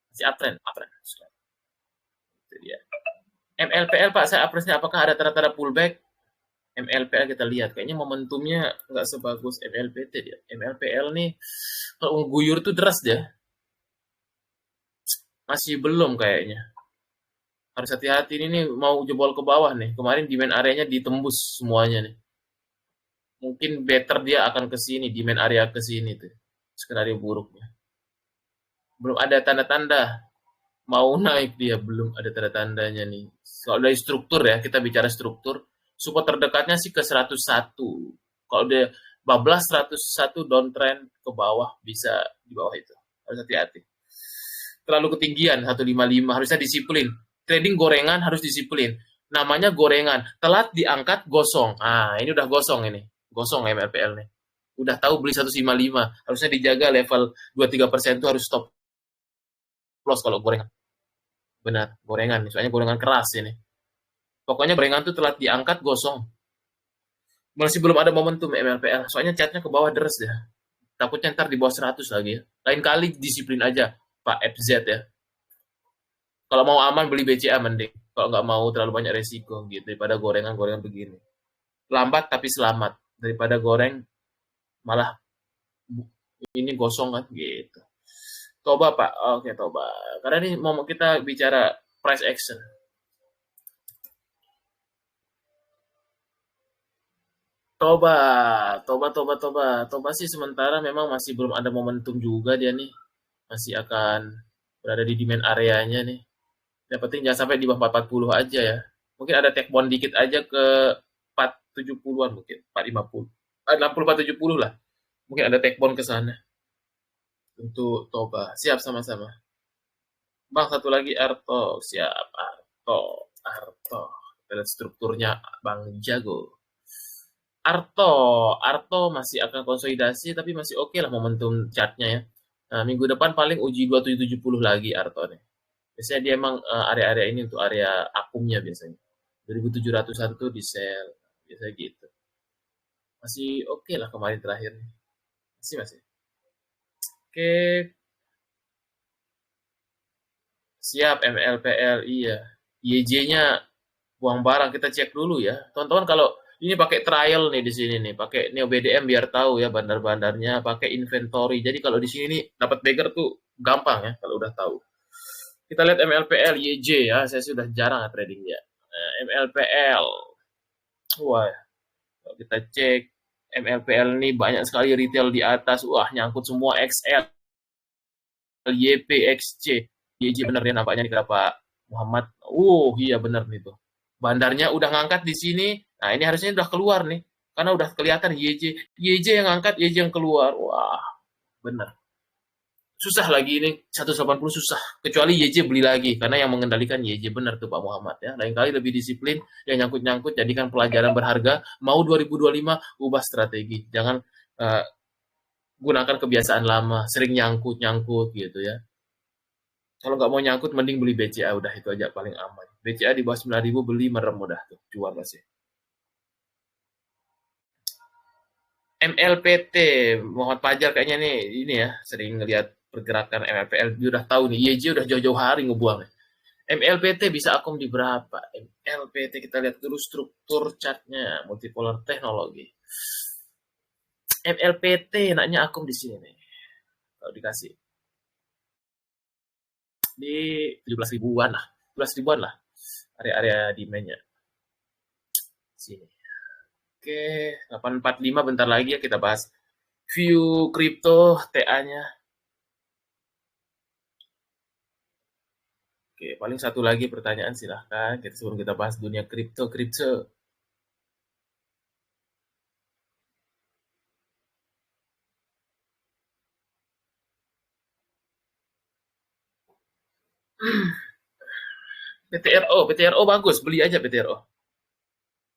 Masih uptrend, uptrend. Itu dia. MLPL Pak, saya apresiasi apakah ada tanda-tanda pullback? MLPL kita lihat, kayaknya momentumnya nggak sebagus MLPT dia. MLPL nih, kalau guyur tuh deras dia. Masih belum kayaknya. Harus hati-hati ini nih, mau jebol ke bawah nih. Kemarin demand areanya ditembus semuanya nih. Mungkin better dia akan ke sini, demand area ke sini tuh. Skenario buruknya. Belum ada tanda-tanda mau naik dia, belum ada tanda-tandanya nih. Kalau dari struktur ya, kita bicara struktur, support terdekatnya sih ke 101. Kalau dia bablas 101 downtrend ke bawah, bisa di bawah itu. Harus hati-hati. Terlalu ketinggian 155, harusnya disiplin. Trading gorengan harus disiplin. Namanya gorengan, telat diangkat gosong. Ah, ini udah gosong ini. Gosong MLPL nih. Udah tahu beli 155, harusnya dijaga level 2-3% itu harus stop loss kalau gorengan. Benar, gorengan. Soalnya gorengan keras ini. Pokoknya gorengan tuh telat diangkat gosong. Masih belum ada momentum MLPL. Soalnya catnya ke bawah deres ya. Takutnya ntar di bawah 100 lagi ya. Lain kali disiplin aja Pak FZ ya. Kalau mau aman beli BCA mending. Kalau nggak mau terlalu banyak resiko gitu. Daripada gorengan-gorengan begini. Lambat tapi selamat. Daripada goreng malah ini gosong kan gitu. Toba Pak. Oke Toba. Karena ini mau kita bicara price action. Toba, Toba sih sementara memang masih belum ada momentum juga dia nih. Masih akan berada di demand areanya nih. Yang penting jangan sampai di bawah 440 aja ya. Mungkin ada take bond dikit aja ke 470-an mungkin, 450. 60 470 lah. Mungkin ada take bond ke sana untuk Toba. Siap sama-sama. Bang satu lagi Arto, siap Arto, Arto. Kita lihat strukturnya Bang Jago. Arto, Arto masih akan konsolidasi tapi masih oke lah momentum chartnya ya. Nah, minggu depan paling uji 2770 lagi Arto nih. Biasanya dia emang area-area ini untuk area akumnya biasanya. 2700-an tuh di sell. Biasanya gitu. Masih oke lah kemarin terakhir nih. Masih. Oke, Siap MLPL, iya. YJ-nya buang barang, kita cek dulu ya. Teman-teman kalau ini pakai trial nih di sini nih, pakai Neo BDM biar tahu ya bandar-bandarnya, pakai inventory. Jadi kalau di sini nih dapat bagger tuh gampang ya kalau udah tahu. Kita lihat MLPL YJ ya, saya sudah jarang ya trading dia. MLPL, wah, kalau kita cek MLPL ini banyak sekali retail di atas, wah nyangkut semua XL, YP, XC, YJ bener ya nampaknya nih kata Pak Muhammad. Iya bener nih tuh. Bandarnya udah ngangkat di sini. Nah, ini harusnya udah keluar nih. Karena udah kelihatan YJ. YJ yang ngangkat, YJ yang keluar. Wah, bener. Susah lagi ini 180 susah. Kecuali YJ beli lagi karena yang mengendalikan YJ bener tuh Pak Muhammad ya. Lain kali lebih disiplin, yang nyangkut-nyangkut jadikan pelajaran berharga. Mau 2025 ubah strategi. Jangan uh, gunakan kebiasaan lama, sering nyangkut-nyangkut gitu ya. Kalau nggak mau nyangkut, mending beli BCA. Udah, itu aja paling aman. BCA di bawah 9.000 beli merem udah tuh. Jual masih. MLPT, Muhammad Fajar kayaknya nih, ini ya, sering ngelihat pergerakan MLPL. Dia udah tahu nih, YJ udah jauh-jauh hari ngebuang. MLPT bisa akum di berapa? MLPT kita lihat dulu struktur chartnya, multipolar teknologi. MLPT enaknya akum di sini nih. Kalau dikasih di 17 ribuan lah. 17 ribuan lah area-area demand-nya. Sini. Oke, 845 bentar lagi ya kita bahas view crypto TA-nya. Oke, paling satu lagi pertanyaan silahkan. Kita sebelum kita bahas dunia kripto. PTRO bagus, beli aja PTRO.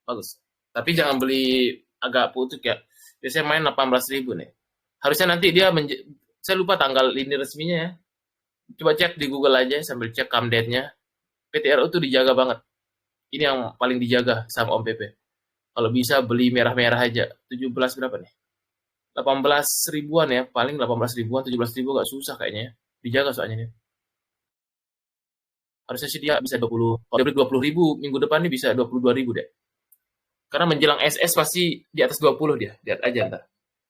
Bagus. Tapi jangan beli agak putus ya. Biasanya main 18.000 nih. Harusnya nanti dia saya lupa tanggal ini resminya ya. Coba cek di Google aja sambil cek come date-nya. PTRO itu dijaga banget. Ini yang paling dijaga sama Om PP. Kalau bisa beli merah-merah aja. 17 berapa nih? 18 ribuan ya. Paling 18 ribuan, 17 ribu gak susah kayaknya ya. Dijaga soalnya nih. Harusnya sih dia bisa 20. Kalau dia beli 20 ribu, minggu depan nih bisa 22 ribu deh. Karena menjelang SS pasti di atas 20 dia. Lihat aja ntar.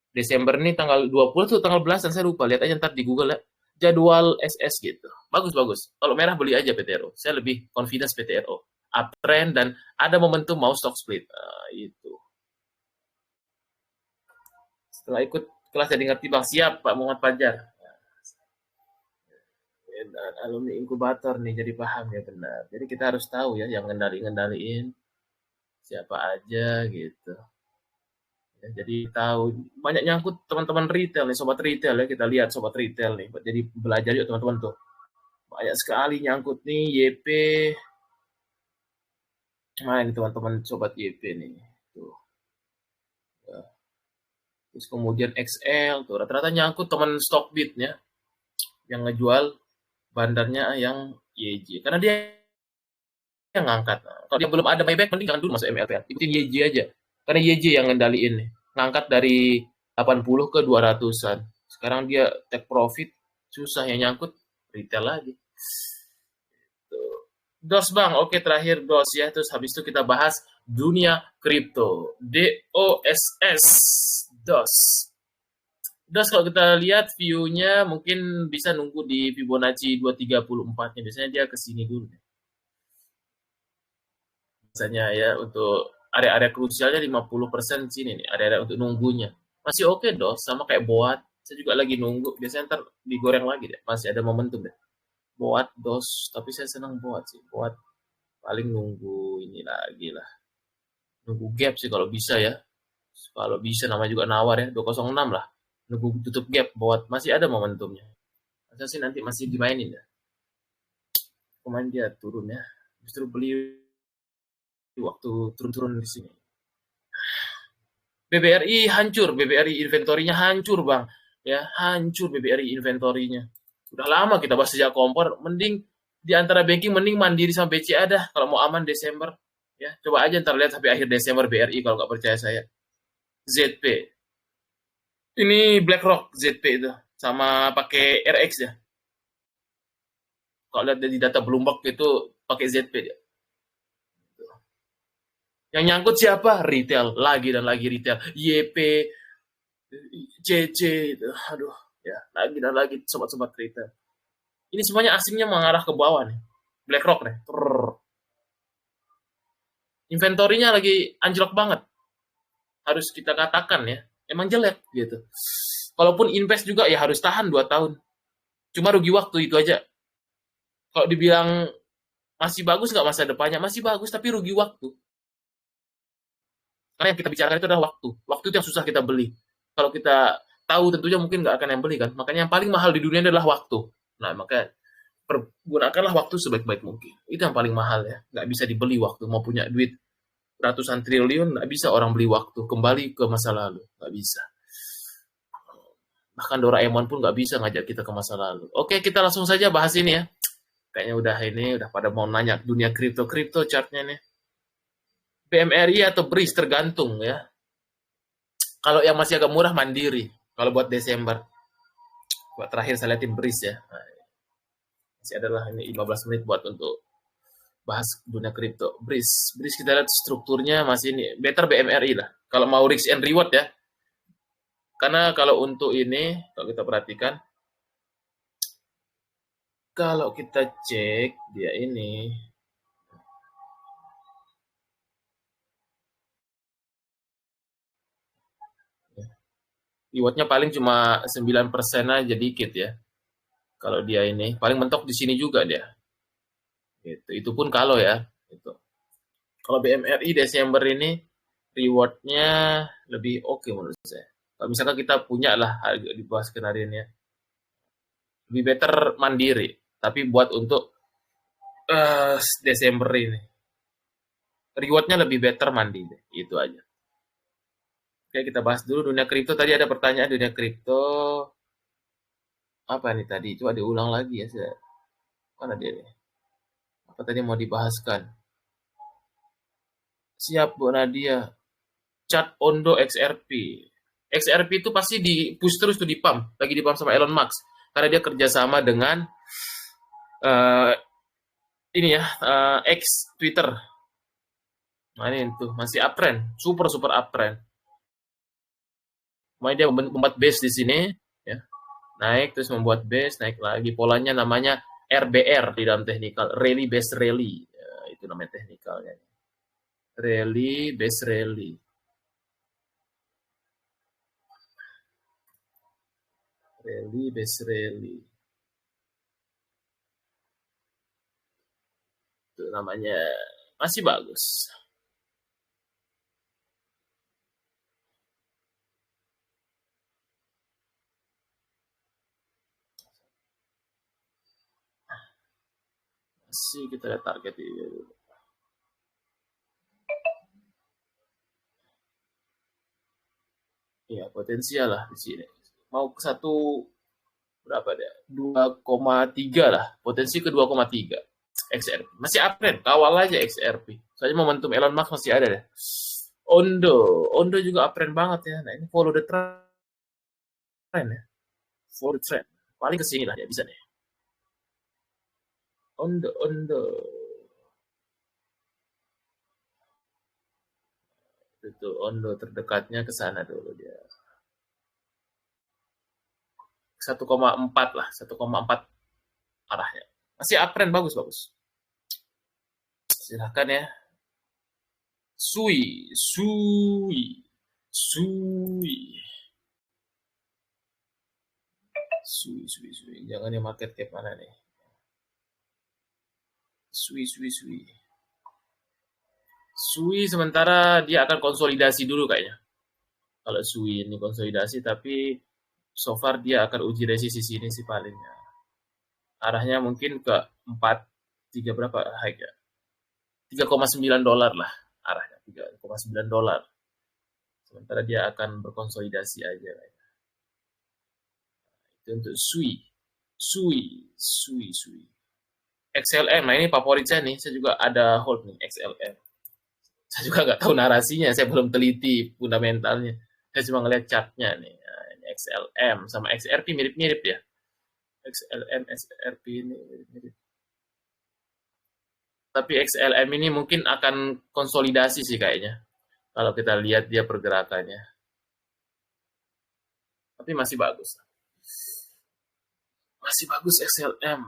Desember nih tanggal 20 tuh tanggal belasan saya lupa. Lihat aja ntar di Google ya. Jadwal SS gitu. Bagus. Kalau merah beli aja PTRO. Saya lebih confidence PTRO. Uptrend dan ada momentum mau stock split. Nah, itu. Setelah ikut kelas jadi ngerti Bang. Siap Pak Muhammad Fajar. Alumni inkubator nih jadi paham ya benar. Jadi kita harus tahu ya yang ngendaliin siapa aja gitu. Ya, jadi tahu banyak nyangkut teman-teman retail nih, sobat retail ya, kita lihat sobat retail nih. Jadi belajar yuk teman-teman tuh. Banyak sekali nyangkut nih YP. Nah, ini teman-teman sobat YP nih. Tuh. Ya. Terus kemudian XL tuh rata-rata nyangkut teman Stockbit ya yang ngejual bandarnya yang YJ. Karena dia yang ngangkat. Kalau dia belum ada buyback, mending jangan dulu masuk MLPL. Ikutin YJ aja. Karena YJ yang ngendaliin nih. Ngangkat dari 80 ke 200-an. Sekarang dia take profit, susah yang nyangkut, retail lagi. DOS Bang, oke terakhir DOS ya. Terus habis itu kita bahas dunia kripto. DOSS. DOS. DOS kalau kita lihat view-nya mungkin bisa nunggu di Fibonacci 234-nya. Biasanya dia ke sini dulu. Biasanya ya untuk area-area krusialnya 50% sini nih, area-area untuk nunggunya. Masih oke dong, sama kayak buat. Saya juga lagi nunggu, biasanya ntar digoreng lagi deh, masih ada momentum deh. Buat dos, tapi saya senang buat sih. Buat paling nunggu ini lagi lah. Nunggu gap sih kalau bisa ya. Kalau bisa namanya juga nawar ya, 206 lah. Nunggu tutup gap buat masih ada momentumnya. Masa sih nanti masih dimainin ya. Kemarin dia turun ya. Justru beli waktu turun-turun di sini. BBRI hancur, BBRI inventorinya hancur bang, ya hancur BBRI inventorinya. Udah lama kita bahas sejak kompor, mending di antara banking mending Mandiri sama BCA dah kalau mau aman Desember. Ya coba aja ntar lihat sampai akhir Desember BRI kalau nggak percaya saya. ZP, ini BlackRock ZP itu sama pakai RX ya. Kalau lihat dari data Bloomberg itu pakai ZP dia. Yang nyangkut siapa? Retail, lagi dan lagi retail. YP, CC, itu. Aduh, ya, lagi dan lagi sobat-sobat retail. Ini semuanya asingnya mengarah ke bawah nih. BlackRock nih. Inventorinya lagi anjlok banget. Harus kita katakan ya. Emang jelek gitu. Kalaupun invest juga ya harus tahan 2 tahun. Cuma rugi waktu itu aja. Kalau dibilang masih bagus nggak masa depannya? Masih bagus tapi rugi waktu. Karena yang kita bicarakan itu adalah waktu. Waktu itu yang susah kita beli. Kalau kita tahu tentunya mungkin nggak akan yang beli kan. Makanya yang paling mahal di dunia adalah waktu. Nah, maka pergunakanlah waktu sebaik-baik mungkin. Itu yang paling mahal ya. Nggak bisa dibeli waktu. Mau punya duit ratusan triliun, nggak bisa orang beli waktu. Kembali ke masa lalu. Nggak bisa. Bahkan Doraemon pun nggak bisa ngajak kita ke masa lalu. Oke, kita langsung saja bahas ini ya. Kayaknya udah pada mau nanya dunia kripto chartnya nih. BMRI atau BRIS tergantung ya. Kalau yang masih agak murah Mandiri. Kalau buat Desember. Buat terakhir saya liatin BRIS ya. Nah, masih adalah ini 15 menit buat untuk bahas dunia kripto. BRIS kita lihat strukturnya masih ini. Better BMRI lah. Kalau mau risk and reward ya. Karena kalau untuk ini, kalau kita perhatikan, kalau kita cek dia ini, rewardnya paling cuma 9% aja dikit ya. Kalau dia ini, paling mentok di sini juga dia. Itu pun kalau ya. Itu. Kalau BMRI Desember ini, rewardnya lebih oke menurut saya. Kalau misalkan kita punya lah harga di bawah skenarionya. Lebih better Mandiri. Tapi buat untuk Desember ini. Rewardnya lebih better Mandiri. Itu aja. Oke, kita bahas dulu dunia kripto. Tadi ada pertanyaan dunia kripto. Apa nih tadi? Itu ada ulang lagi ya. Mana dia nih? Apa tadi mau dibahaskan? Siap, Bu Nadia. Chart Ondo XRP. XRP itu pasti di push terus tuh di pump. Lagi di pump sama Elon Musk. Karena dia kerjasama dengan ini ya, X Twitter. Nah ini tuh masih uptrend. Super uptrend. Makanya dia membuat base di sini. Ya. Naik terus membuat base, naik lagi. Polanya namanya RBR di dalam technical. Rally Base Rally. Ya, itu namanya technicalnya. Rally Base Rally. Rally Base Rally. Itu namanya masih bagus. Masih kita lihat target ini. Iya, potensial lah di sini. Mau ke satu berapa deh? 2,3 lah. Potensi ke 2,3. XRP. Masih uptrend, kawal aja XRP. Soalnya momentum Elon Musk masih ada deh. Ondo juga uptrend banget ya. Nah, ini follow the trend ya. Follow the trend. Paling ke sini lah ya bisa deh. Ondo. Itu Ondo terdekatnya ke sana dulu dia. 1,4 lah, 1,4 arahnya. Masih uptrend bagus. Silahkan ya. Sui. Jangan yang market cap mana nih? Sui. Sui sementara dia akan konsolidasi dulu kayaknya. Kalau Sui ini konsolidasi tapi so far dia akan uji resisi sini sih palingnya. Arahnya mungkin ke 3 berapa harga? $3,9 lah arahnya, $3,9. Sementara dia akan berkonsolidasi aja. Itu untuk Sui. XLM, nah ini favorit saya nih, saya juga ada hold nih XLM. Saya juga nggak tahu narasinya, saya belum teliti fundamentalnya. Saya cuma ngeliat chartnya nih. Nah, ini XLM sama XRP mirip-mirip ya. XLM, XRP ini mirip-mirip. Tapi XLM ini mungkin akan konsolidasi sih kayaknya. Kalau kita lihat dia pergerakannya. Tapi masih bagus. Masih bagus XLM.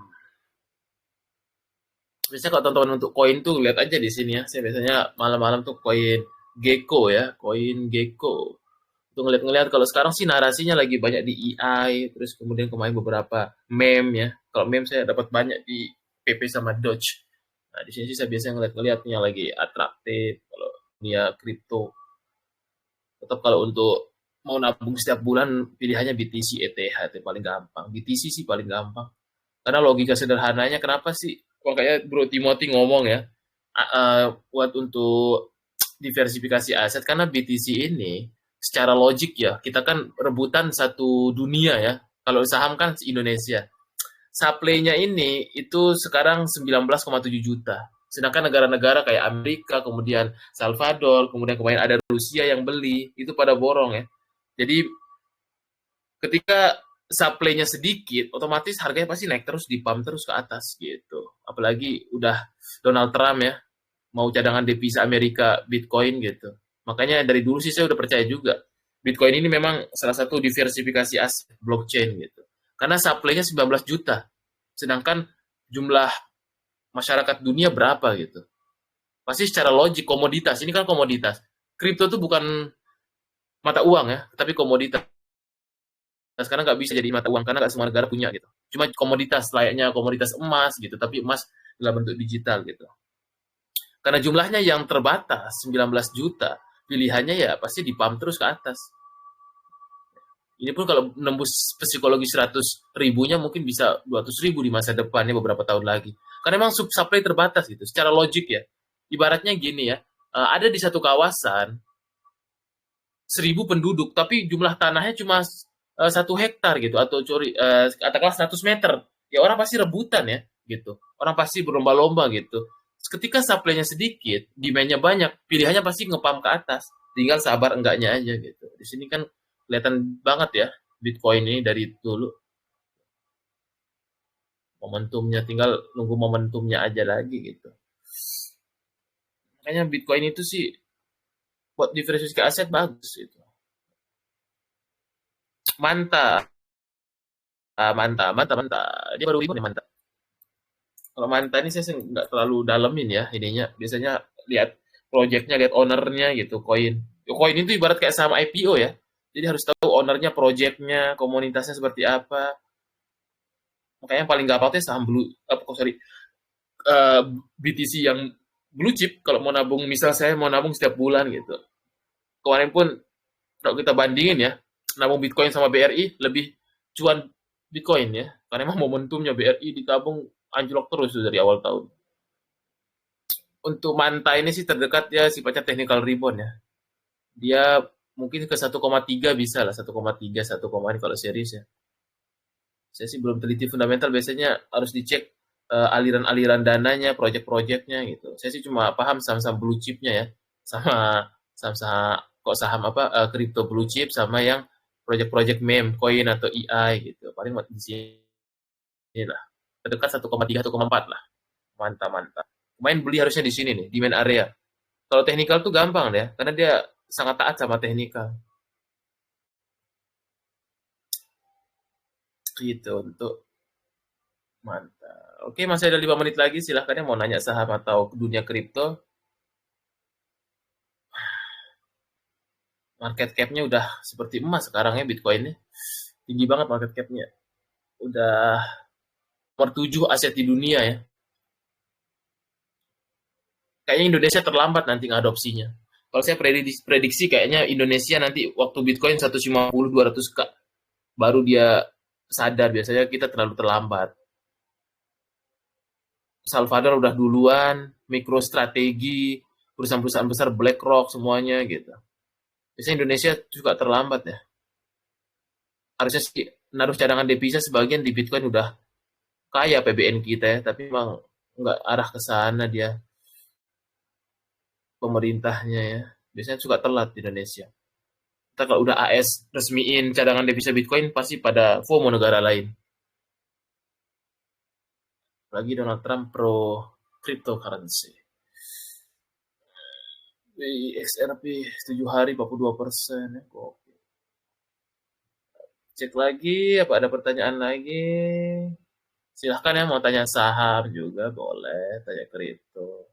Biasanya kalau teman-teman untuk koin tuh lihat aja di sini ya. Saya biasanya malam-malam tuh koin Gecko ya, koin Gecko. Untuk ngeliat-ngeliat kalau sekarang sih narasinya lagi banyak di EI, terus kemudian kemarin beberapa meme ya. Kalau meme saya dapat banyak di PP sama Doge. Nah, di sini sih saya biasanya ngeliat-ngeliatnya lagi atraktif kalau dia kripto. Tetap kalau untuk mau nabung setiap bulan pilihannya BTC ETH itu paling gampang. BTC sih paling gampang. Karena logika sederhananya kenapa sih? Makanya Bro Timothy ngomong ya, buat untuk diversifikasi aset karena BTC ini secara logik ya, kita kan rebutan satu dunia ya. Kalau saham kan Indonesia. Supply-nya ini itu sekarang 19,7 juta. Sedangkan negara-negara kayak Amerika, kemudian Salvador, kemudian kemarin ada Rusia yang beli, itu pada borong ya. Jadi ketika supply-nya sedikit, otomatis harganya pasti naik terus, di pump terus ke atas gitu. Apalagi udah Donald Trump ya, mau cadangan devisa Amerika Bitcoin gitu. Makanya dari dulu sih saya udah percaya juga. Bitcoin ini memang salah satu diversifikasi aset blockchain gitu. Karena supply-nya 19 juta. Sedangkan jumlah masyarakat dunia berapa gitu. Pasti secara logik komoditas, ini kan komoditas. Kripto itu bukan mata uang ya, tapi komoditas. Nah, sekarang nggak bisa jadi mata uang karena nggak semua negara punya gitu. Cuma komoditas layaknya komoditas emas gitu, tapi emas dalam bentuk digital gitu. Karena jumlahnya yang terbatas 19 juta, pilihannya ya pasti dipump terus ke atas. Ini pun kalau menembus psikologi 100 ribunya mungkin bisa 200 ribu di masa depannya beberapa tahun lagi. Karena memang supply terbatas gitu, secara logik ya. Ibaratnya gini ya, ada di satu kawasan 1.000 penduduk, tapi jumlah tanahnya cuma 1 hektar gitu, atau katakanlah 100 meter. Ya orang pasti rebutan ya, gitu. Orang pasti berlomba-lomba gitu. Ketika supply-nya sedikit, demand-nya banyak, pilihannya pasti ngepam ke atas. Tinggal sabar enggaknya aja gitu. Di sini kan kelihatan banget ya, Bitcoin ini dari dulu. Momentumnya, tinggal nunggu momentumnya aja lagi gitu. Makanya Bitcoin itu sih buat diversifikasi aset bagus itu. Mantap. Mantap. Dia baru ribut nih mantap. Kalau mantap ini saya nggak terlalu dalemin ya ininya. Biasanya lihat projectnya, lihat ownernya gitu, koin. Koin itu ibarat kayak saham IPO ya. Jadi harus tahu ownernya, projectnya, komunitasnya seperti apa. Makanya yang paling gampang itu saham eh, BTC yang blue chip. Kalau mau nabung, misal saya mau nabung setiap bulan gitu. Kemarin pun kalau kita bandingin ya, nabung Bitcoin sama BRI lebih cuan Bitcoin ya. Karena emang momentumnya BRI ditabung anjlok terus dari awal tahun. Untuk Manta ini sih terdekat ya sifatnya technical rebound ya. Dia mungkin ke 1,3 bisa lah, 1,3, 1, ini kalau series ya. Saya sih belum teliti fundamental, biasanya harus dicek aliran-aliran dananya, project-projectnya gitu. Saya sih cuma paham saham-saham blue chipnya ya, sama saham-saham kok saham apa crypto blue chip sama yang project-project meme, coin atau EI gitu. Paling di sini lah. Terdekat 1,3, 1,4 lah. Mantap. Main beli harusnya di sini nih, di main area. Kalau teknikal tuh gampang deh, karena dia sangat taat sama teknikal. Gitu untuk mantap. Oke, masih ada 5 menit lagi. Silahkan yang mau nanya saham atau dunia kripto. Market cap-nya udah seperti emas sekarang ya Bitcoin ini. Tinggi banget market cap-nya. Udah nomor 7 aset di dunia ya. Kayaknya Indonesia terlambat nanti ngadopsinya. Kalau saya prediksi kayaknya Indonesia nanti waktu Bitcoin 150 200k baru dia sadar, biasanya kita terlalu terlambat. Salvador udah duluan, MicroStrategy, perusahaan-perusahaan besar BlackRock semuanya gitu. Biasanya Indonesia juga terlambat ya. Harusnya sih naruh cadangan devisa sebagian di Bitcoin udah kaya PBN kita ya, tapi memang nggak arah ke sana dia pemerintahnya ya. Biasanya suka telat di Indonesia. Kita kalau udah AS resmiin cadangan devisa Bitcoin pasti pada FOMO negara lain. Lagi Donald Trump pro cryptocurrency. XRP 7 hari 42%. Ya. Cek lagi, apa ada pertanyaan lagi? Silahkan ya, mau tanya saham juga boleh, tanya kripto.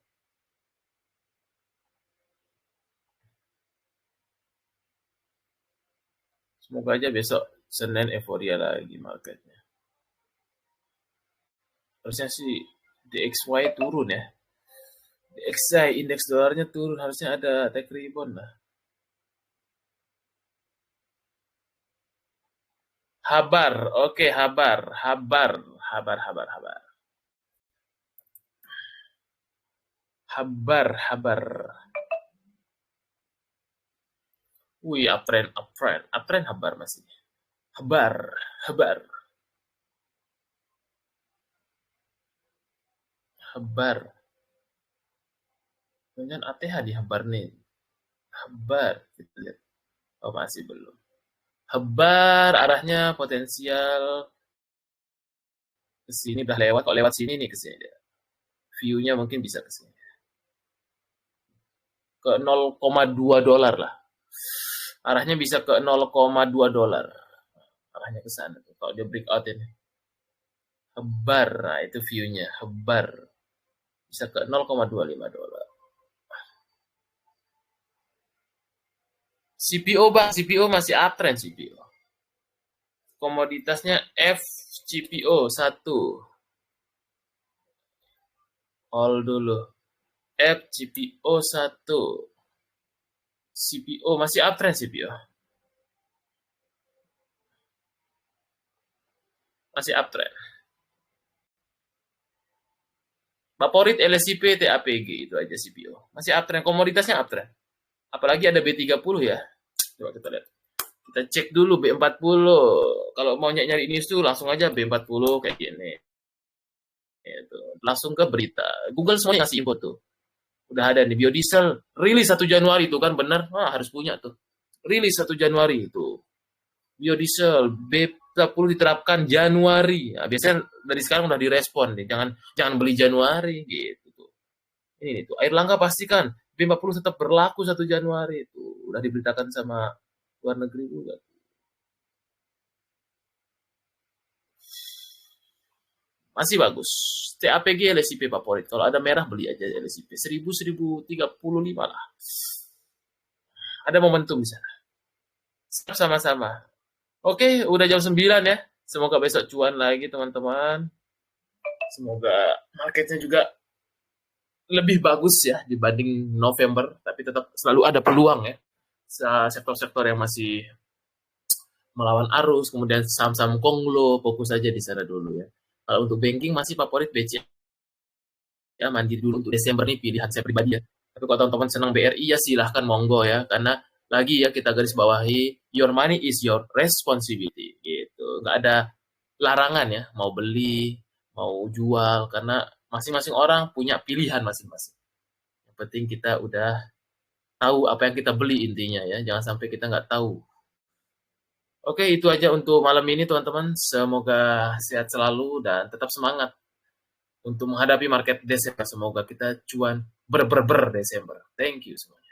Semoga aja besok Senin euforia lagi marketnya. Harusnya sih DXY turun ya. DXY indeks dolarnya turun, harusnya ada tech rebound lah. Habar, oke habar. Habar. Wih, uptrend habar masih. Habar. Dengan ATH di habar nih. Habar, kita lihat. Oh, masih belum. Habar arahnya potensial ke sini udah lewat. Kok lewat sini nih ke sini. View-nya mungkin bisa ke sini. Ke 0,2 dolar lah. Arahnya bisa ke 0,2 dolar. Arahnya ke sana tuh. Kalau dia breakout ini. Hebar, nah itu view-nya. Hebar. Bisa ke 0,25 dolar. CPO bang, CPO masih uptrend CPO. Komoditasnya FCPO 1. Hold dulu. FCPO 1. CPO masih uptrend CPO. Masih uptrend. Favorit LSIP TAPG itu aja CPO. Masih uptrend, komoditasnya uptrend. Apalagi ada B30 ya. Coba kita lihat. Kita cek dulu B40. Kalau mau nyari news tuh langsung aja B40 kayak gini. Itu. Langsung ke berita. Google semuanya ngasih info tuh. Udah ada nih biodiesel rilis 1 Januari itu kan bener. Wah, harus punya tuh. Rilis 1 Januari itu. Biodiesel B40 diterapkan Januari. Nah, biasanya dari sekarang udah direspon nih. Jangan beli Januari gitu tuh. Ini tuh. Air Langga pastikan B40 tetap berlaku 1 Januari itu. Udah diberitakan sama luar negeri juga. Masih bagus. TAPG LSIP favorit. Kalau ada merah beli aja LSIP. 1035 lah. Ada momentum di sana. Sama-sama. Oke, udah jam 9 ya. Semoga besok cuan lagi teman-teman. Semoga marketnya juga lebih bagus ya dibanding November. Tapi tetap selalu ada peluang ya. Sektor-sektor yang masih melawan arus. Kemudian saham-saham konglo. Fokus aja di sana dulu ya. Kalau untuk banking masih favorit BCA. Ya, mandiri dulu untuk Desember nih pilihan saya pribadi ya. Tapi kalau teman-teman senang BRI ya silahkan monggo ya. Karena lagi ya kita garis bawahi, your money is your responsibility gitu. Nggak ada larangan ya, mau beli, mau jual. Karena masing-masing orang punya pilihan masing-masing. Yang penting kita udah tahu apa yang kita beli intinya ya. Jangan sampai kita nggak tahu. Oke, itu aja untuk malam ini teman-teman. Semoga sehat selalu dan tetap semangat untuk menghadapi market Desember. Semoga kita cuan ber Desember. Thank you semuanya.